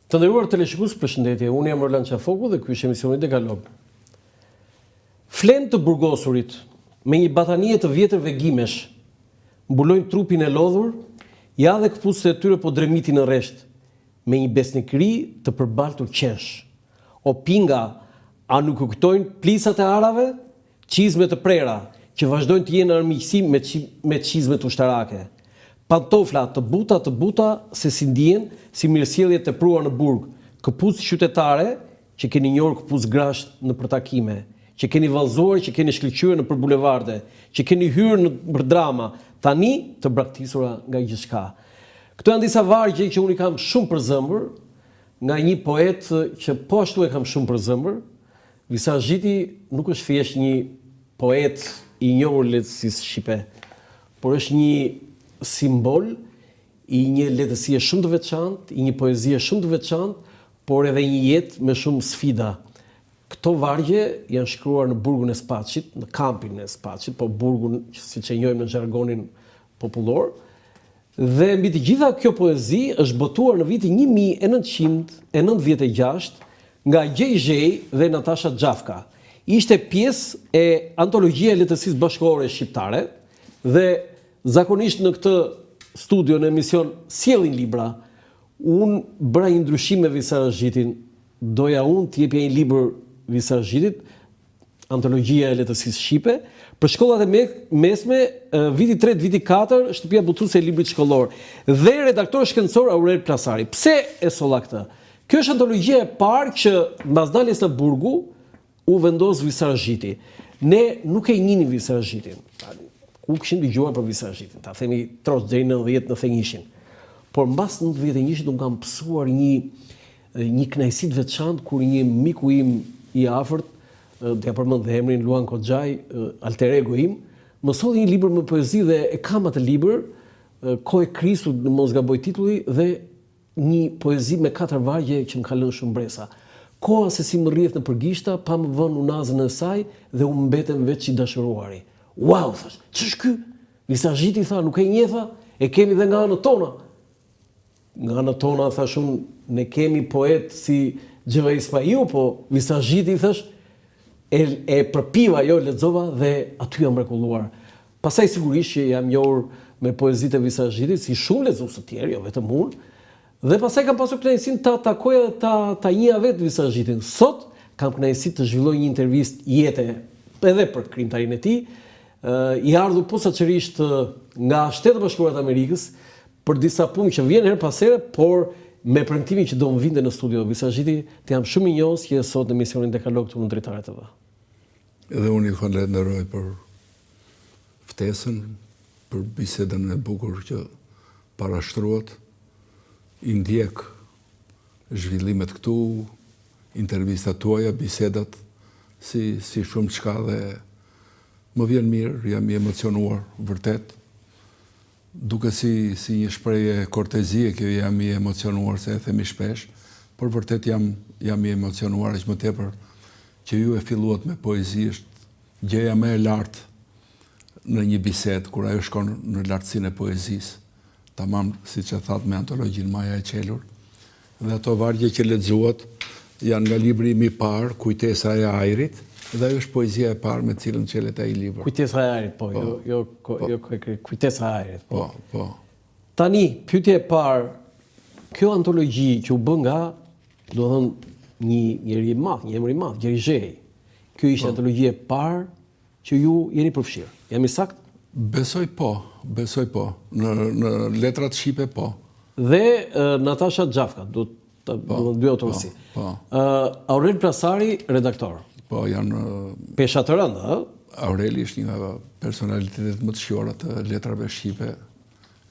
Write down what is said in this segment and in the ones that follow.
Të nderuar teleshikues, përshëndetje. Unë jam Roland Qafoku dhe ky është emisioni Dekalog. Flen të burgosurit me një batanie të vjetër vegimesh, mbulojnë trupin e lodhur, ja dhe këpucët e tyre po dremitin në rresht, me një besnikëri të përbaltur qesh. O pinga, a nuk u kujtojnë plisat e arave, çizme të prera, që vazhdojnë të jenë armiqësi me çizmet ushtarake. Pantofla të buta se si ndjen si mirësjellje të tepruar në burg, këpucë qytetare që keni njohur këpucë grasht në përtakime, që keni vallëzuar, që keni shkëlqyer në për bulevarde, që keni hyrë në për drama, tani të braktisura nga gjithçka. Këto janë disa vargje që unë i kam shumë për zëmbër, nga një poet që po ashtu e kam shumë për zëmbër. Visazhiti nuk është thjesht një poet i njohur lehtësisë shqipe, por është një simbol i një lehtësie shumë të veçantë, i një poezie shumë të veçantë, por edhe një jetë me shumë sfida. Këto vargje janë shkruar në burgun e Spaçit, në kampin e Spaçit, po burgun siç e njohim në jargonin popullor. Dhe mbi të gjitha kjo poezi është botuar në vitin 1996 nga Gjej dhe Natasha Xhafka. Ishte pjesë e antologjia e lehtësisë bashkëkohore shqiptare dhe zakonisht në këtë studio në emision Sjellin Libra, unë bëra një ndryshim me Visazhitin. Doja unë të jepja një libër Visazhitit, antologjia e lehtësisë shqipe, për shkollat e mesme, viti 3, viti 4, shtëpia botuese e librit shkollor, dhe redaktor shkencor Aurel Plasari. Pse e solla këtë? Kjo është antologjia e parë që mbas daljes në burgu u vendos Visazhiti. Ne nuk e njihnim Visazhitin. U kishim dëgjuar për Visazhitin, ta themi tros deri në 90 në thënjishin. Por mbas 91-shit unë kam pësuar një kënaqësi të veçantë kur një miku im i afërt, t'ja përmend dhe emrin, Luan Koxhaj, alter ego im, më solli një libër me poezi dhe e kam atë libër, Kohë e Kristut, në mos gaboj titulli, dhe një poezi me 4 vargje që më ka lënë shumë bresa. Koha se si më rrjedh në përgishta, pa më vënë unazën e saj dhe u mbetem veç i dashuruari. Wow, thash, ç'është ky? Visazhiti tha, nuk e njeha, e kemi dhe nga anët tona. Nga anët tona, thash unë, ne kemi poet si Xhevaj Spaiu, po Visazhiti thash, e përpiva jo lexova dhe aty jam mrekulluar. Pastaj sigurisht që jam njohur me poezitë e Visazhitit, si shumë lexues të tjerë, jo vetëm unë. Dhe pastaj kam pasur kënaqësinë ta takoja dhe ta njihja vetë Visazhitin. Sot kam kënaqësinë të zhvilloj një intervistë jete edhe për krimtarin e tij, i ardhur posaçërisht nga Shtetet Bashkuara të Amerikës për disa punë që vjen her pas here, por me premtimin që do më vinte në studio. Visazhiti, të jam shumë i njohur që je sot në emisionin Dekalog këtu në Dritare TV. Edhe unë ju falenderoj për ftesën, për bisedën e bukur që parashtruat. I ndjek zhvillimet këtu, intervistat tuaja, bisedat, si shumë çka dhe më vjen mirë, jam i emocionuar, vërtet. Duke si një shprehje kortezie, kjo jam i emocionuar, se e themi shpesh, por vërtet jam i emocionuar, aq më tepër që ju e filluat me poezi, është gjëja më e lartë në një bisedë, kur ajo shkon në lartësinë e poezisë. Tamam, siç e thatë me antologjinë Maja e Qelur. Dhe ato vargje që lexuat janë nga libri im i parë, Kujtesa e Ajrit, dhe ajo është poezia e parë me cilën çelet ai libër. Kujtesa e Ajrit, po, jo Kujtesa e Ajrit. Po. Tani, pyetja e parë, kjo antologji që u bë nga, do të thënë, një njeri i madh, një emër i madh, Gjeri Zhej. Kjo ishte antologjia e parë që ju jeni përfshirë. Jam i saktë? Besoj po. Në letrat shqipe po. Dhe Natasha Xhafka, do të dy autorësi. Aurel Plasari, redaktor. Po, janë pesha të rënda, Aureli është një nga personalitetet më të shqiptare të letrave shqipe,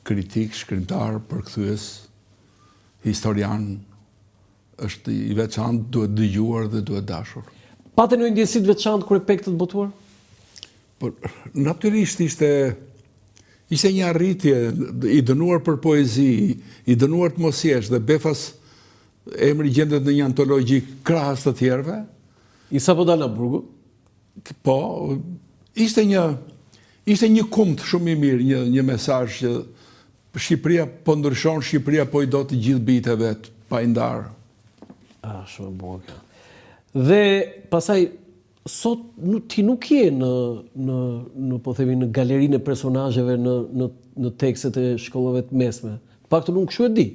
kritik, shkrimtar, përkthyes, historian, është i veçantë, duhet dëgjuar dhe duhet dashur. Patën një ndjesi të veçantë kur e pekët botuar? Por natyrisht ishte një arritje i dënuar për poezi, i dënuar të mos jesh, dhe befas emri gjendet në një antologji krahas të tjerëve. I sapo dalë në burgu? Po, ishte një kumt shumë i mirë, një mesazh që Shqipëria po ndryshon, Shqipëria po i do të gjithë biteve pa i ndarë. Shumë e bukur kjo. Dhe pastaj sot ti nuk je në po themi në galerinë e personazheve në tekstet e shkollave të mesme. Paktën unë kështu e di.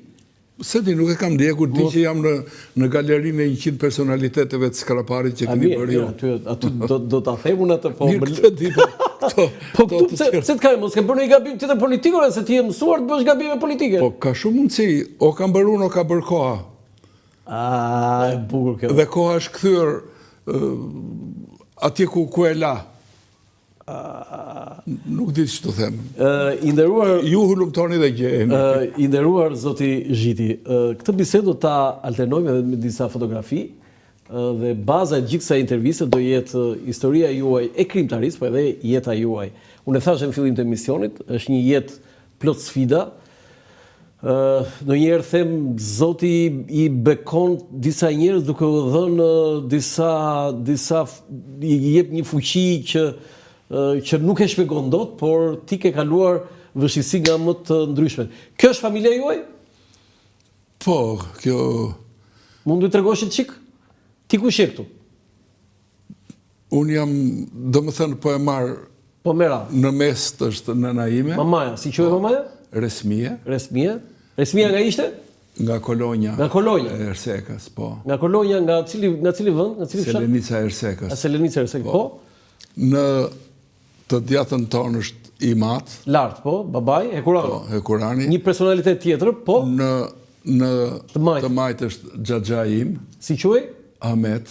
Se di, nuk e kam ndjekur, di që jam në galerinë e 100 personaliteteve të Skraparit që keni bërë ju. Aty do ta them unë atë po. Mirë, këtë di, Po këtu pse të ka mos ke bërë një gabim tjetër politikore se ti je mësuar të bësh gabime politike. Po ka shumë mundësi, o kam bërë unë o ka bërë koha. E bukur kjo. Dhe koha është kthyer atje ku e la. Nuk di ç'të them. I nderuar ju hulumtoni dhe gjeni. I nderuar zoti Zhiti, këtë bisedë do ta alternojmë edhe me disa fotografi dhe baza e gjithë kësaj interviste do jetë historia juaj e krijimtarisë, po edhe jeta juaj. Unë e thash në fillim të emisionit, është një jetë plot sfida. Ndonjëherë them Zoti i bekon disa njerëz duke u dhënë disa i jep një fuqi që nuk e shpjegon dot, por ti ke kaluar vështirësi nga më të ndryshmet. Kjo është familja juaj? Po, kjo... Mund të tregosh çik? Ti kush je këtu? Unë jam, domethënë po e marr. Po mera. Në mes është nëna ime. Mamaja, si quhet mamaja? Resmia. Resmia nga ishte? Nga Kolonja. Nga Kolonja. E Ersekës, po. Nga Kolonja, nga cili vend? Nga cili fshat? Selenica e Ersekës. Selenica e Ersekës, po. Në të djatën tonë është Imat. Lart, po, babai, Hekurani. Po, Hekurani. Një personalitet tjetër, po. Në të majtë është Xhaxha im. Si quhej? Ahmet,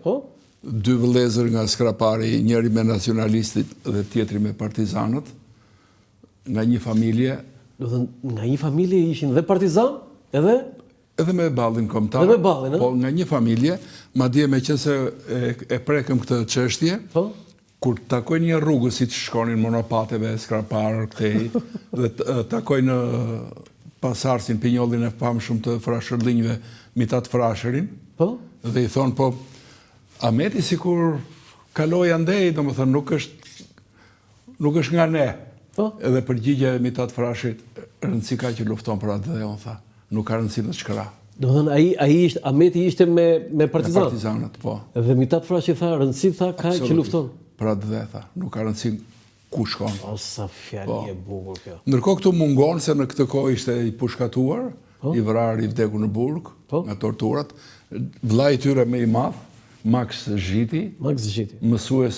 po. 2 vëllezër nga Skrapari, njëri me nacionalistit dhe tjetri me partizanët. Nga një familje. Do të thënë, nga një familje ishin dhe partizan, edhe? Edhe me ballin kombëtar. Edhe me ballin, po nga një familje, madje meqense e prekëm këtë çështje, po. Kur takojnë një rrugës si që shkonin monopateve, Skrapar, këtej, dhe takojnë pasarsin pinjollin e famshëm të frashërlinjve Mitat Frashërin, po? Dhe i thonë, po, Ahmeti sikur kaloi andej, domethënë nuk është nga ne. Po? Edhe përgjigja e Mitat Frashit, rëndësi ka që lufton për atë dhe unë tha, nuk ka rëndësi në çkra. Domethënë Ahmeti ishte me partizanët. Me partizanët, po. Dhe Mitat Frashi tha, rëndësi tha ka që lufton. Për atë dhe tha, nuk ka rëndësi ku shkon. O, sa fjali e bukur kjo. Ndërkohë këtu mungon se në këtë kohë ishte i pushkatuar, i vrarë, i vdekur në burg, nga torturat. Vllai i tyre më i madh, Max Zhiti, mësues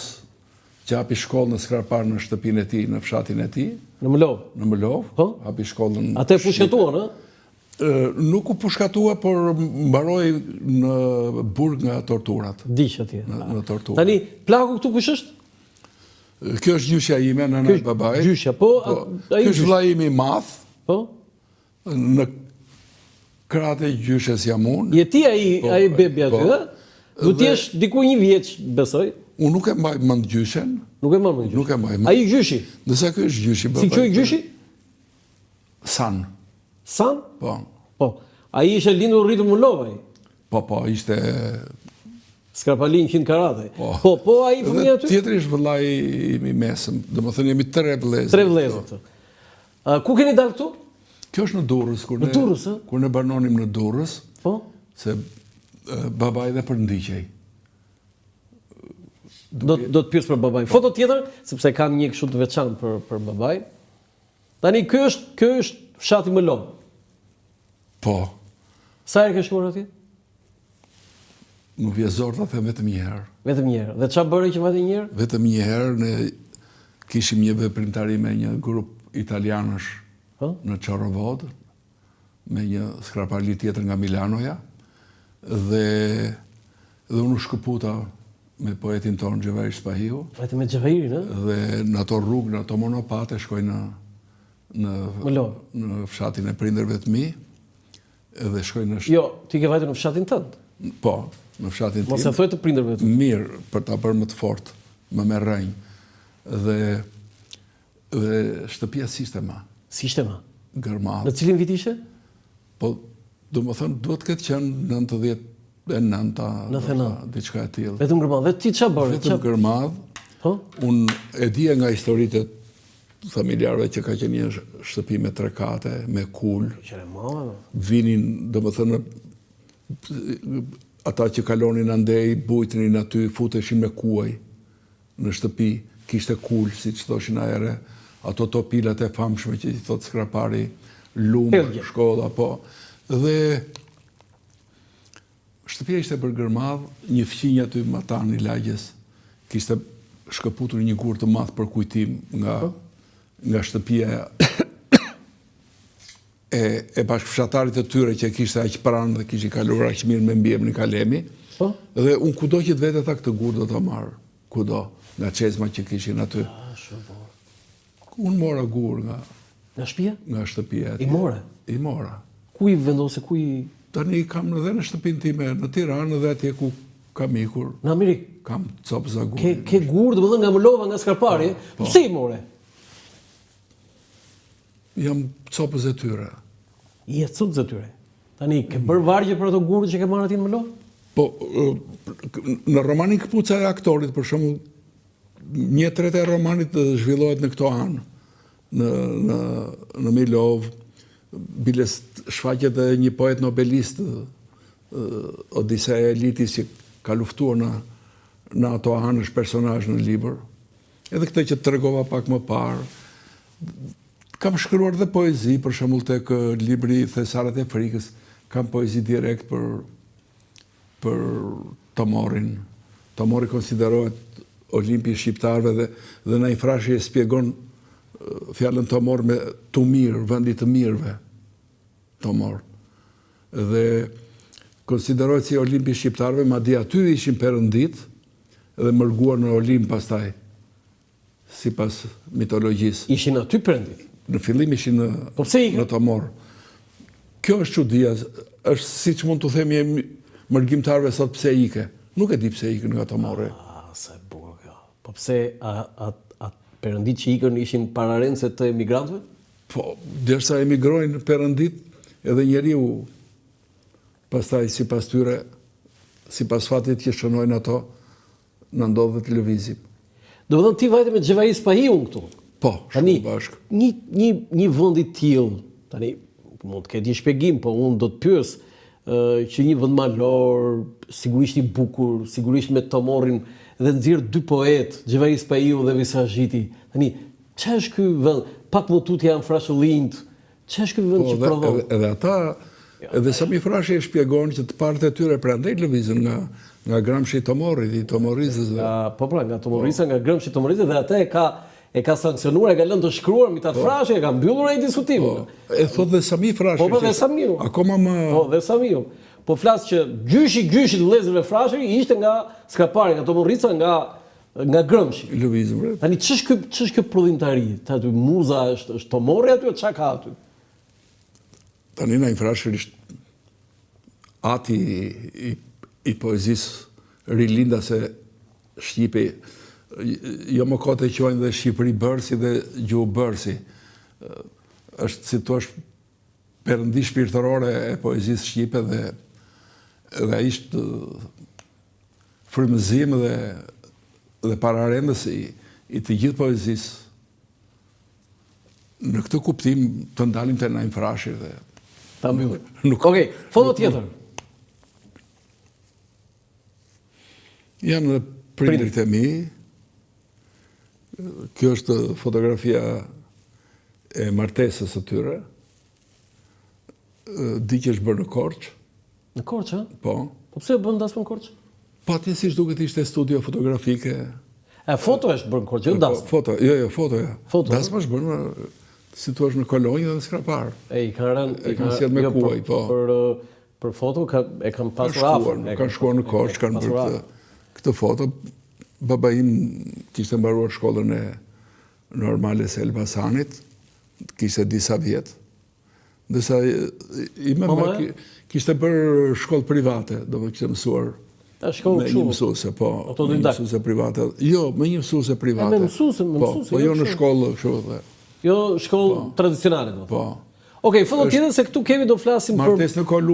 që hapi shkollë në Skrapar në shtëpinë e tij, në fshatin e tij. Në Mëlov. Po? Hapi shkollën. Atë e pushkatuan, Nuk u pushkatua, por mbaroi në burg nga torturat. Diq atje. Në torturat. Tani, plaku këtu kush është? Kjo është gjyshja ime, nëna e babait. Gjyshja, po. Ky është vllai im i madh. Po. Në krahët e gjyshës jam unë. Je ti ai bebi aty, ë? Do të jesh diku 1 vjeç, besoj. Unë nuk e mbaj mend gjyshen. Nuk e mbaj mend gjyshen. Nuk e mbaj mend. Ai gjyshi. Ndërsa ky është gjyshi babait. Si quhet gjyshi? San. San? Po. Po. Ai ishte lindur rritur në Mëlov ai. Po, ishte Skrapalin 100 karate. Po, ai fëmia aty. Tjetri është vëllai im i mesëm. Domethënë jemi 3 vëllezër. 3 vëllezër. Ku keni dalë këtu? Kjo është në Durrës, në Durrës, ë? Kur ne banonim në Durrës. Po. Se babai dhe për ndiqej. Do të pyes për babain. Foto tjetër, sepse kam një kështu të veçantë për babain. Tani ky është fshati Mëlov. Po. Sa herë ke shkuar atje? Nuk vjen zor ta them vetëm një herë. Vetëm një herë. Dhe çfarë bëre që vetëm një herë? Vetëm një herë ne kishim një veprimtari me një grup italianësh në Çorovod, me një skrapali tjetër nga Milanoja, dhe unë u shkëputa me poetin tonë Xhevair Spahiu. Me Xhevairin, ë? Dhe në ato rrugë, në ato monopate shkoj në fshatin e prindërve të mi, dhe shkoj në... Jo, ti ke vajtur në fshatin tënd? Po, në fshatin tim. Mos e thuaj të prindërve të mi. Mirë, për ta bërë më të fortë, më me rrënjë. Dhe shtëpia sistema. Sistema? Gërmadh. Në cilin vit ishte? Po, do më thënë, duhet këtë qenë 99, diçka e tillë. Vetëm gërmadh. Dhe ti çfarë bëre? Vetëm gërmadh. Po? Unë e dija nga historitë familjarëve që ka qenë një shtëpi me 3 kate, me kul. Qere madhe. Vinin, do më thënë, ata që kalonin andej, bujtinin aty, futeshin me kuaj në shtëpi, kishte kul, si që thoshin ajere, ato topilat e famshme që i thot skrapari, lumë, shkolla, po. Dhe shtëpia ishte për gërmadh, një fqinj aty matan i lagjes, kishte shkëputur një gur të madh për kujtim nga shtëpia e bashkëfshatarit të tyre që kishte aq pranë dhe kishin kaluar aq mirë me mbiemrin Kalemi. Dhe unë kudo që të vete ta këtë gur do ta marr, kudo, nga çezma që kishin aty. Unë mora gur nga shtëpia? Nga shtëpia. I more? I mora. Ku i vendose, ku i... Tani kam edhe në shtëpinë time, në Tiranë dhe atje ku kam ikur. Në Amerikë? Kam copë za gur. Ke gur, dhe më dhe nga Mëllova, nga Skarpari, pse i more? Jam copës e tyre. I e copës e tyre? Tani, ke bërë vargje për ato gurë që ke marrë ati në Mëllova? Po, në romanin Këpuca e aktorit, për shumë, 1/3 e romanit zhvillohet në këto anë, në Milov, biles shfaqet dhe një poet nobelist, Odiseja Elitis, që ka luftuar në ato anë, është personazh në libër. Edhe këtë që të tregova pak më parë, kam shkruar dhe poezi, për shembull tek libri Thesaret e frikës, kam poezi direkt për Tomorin. Tomori konsiderohet Olimpi shqiptarëve dhe në një frashë e spjegon fjalën Tomor me të mirë, vendi të mirëve. Tomor. Dhe konsiderohet si Olimpi shqiptarëve, madje aty ishin perëndit dhe mërguar në Olimp pastaj, sipas mitologjisë. Ishin aty perëndit? Në fillim ishin në Tomor. Kjo është çudia, është siç mund të themi mërgjimtarëve sot pse ike. Nuk e di pse ikën nga Tomori. Sa e bukur kjo. Po pse a perëndit që ikën ishin pararendse të emigrantëve? Po, derisa emigrojnë perëndit, edhe njeriu pastaj sipas tyre, sipas fatit që shënojnë ato, na ndodh dhe televizim. Do të thënë ti vajte me Xhevais Pahiun këtu. Po, tani bashkë. Një vend i tillë, tani mund të ketë një shpjegim, po unë do të pyes që një vend malor, sigurisht i bukur, sigurisht me Tomorin dhe nxjerr dy poet, Xhevais Pahiu dhe Visazhiti. Tani, ç'është ky vend? Pak më tutje janë frashëllinjt. Ç'është ky vend që provon? Edhe ata, edhe Sami Frashi e shpjegon që të parët e tyre prandaj lëvizën nga Gramshi Tomorit, i Tomorizës. Po pra, nga Tomorisa, nga Gramshi Tomorizës, dhe ata e ka sankcionuar, e ka lënë të shkruar mbi ta Frashi, e ka mbyllur ai diskutimin. E thot dhe Sami Frashi. Po dhe Samiu. Akoma më. Po dhe Samiu. Po flas që gjyshi të vëllezërve Frashi ishte nga Skarpari, nga Tomorisa, nga Gramshi. Lëvizëm. Tani ç'është kjo prodhimtari? Aty muza është Tomori aty, çka ka aty? Tani na i Frashi është ati i poezisë rilindase shqipe, jo më kote quajnë dhe Shqipëri bërsi dhe gjuhë bërsi. Është si thua perëndi shpirtërore e poezisë shqipe dhe ai ishte frymëzim dhe pararendës i të gjithë poezisë. Në këtë kuptim të ndalim te Naim Frashi dhe ta mbyllim. Okej, foto tjetër. Janë prindërit e mi. Kjo është fotografia e martesës së tyre. Di që është bërë në Korçë. Në Korçë, ha? Po. Po pse bën dasmë në Korçë? Patjetërisht duket ishte studio fotografike. Foto është bërë në Korçë, jo dasmë. Foto, foto, ja. Dasmë është bërë si thua në Kolonjë dhe në Skrapar. I kanë sjellë me kuaj, po. Për foto e kanë pasur afër. Kanë shkuar në Korçë, kanë bërë këtë foto. Baba im kishte mbaruar shkollën e normale së Elbasanit, kishte disa vjet. Ndërsa i më kishte bërë shkollë private, do të kishte mësuar me një mësuese, po, me një mësuese private. Jo, me një mësuese private. Me mësuese. Po, jo në shkollë, kështu dhe. Jo shkollë tradicionale, do. Po. Okej, foto tjetër se këtu kemi do flasim për martesë në kohë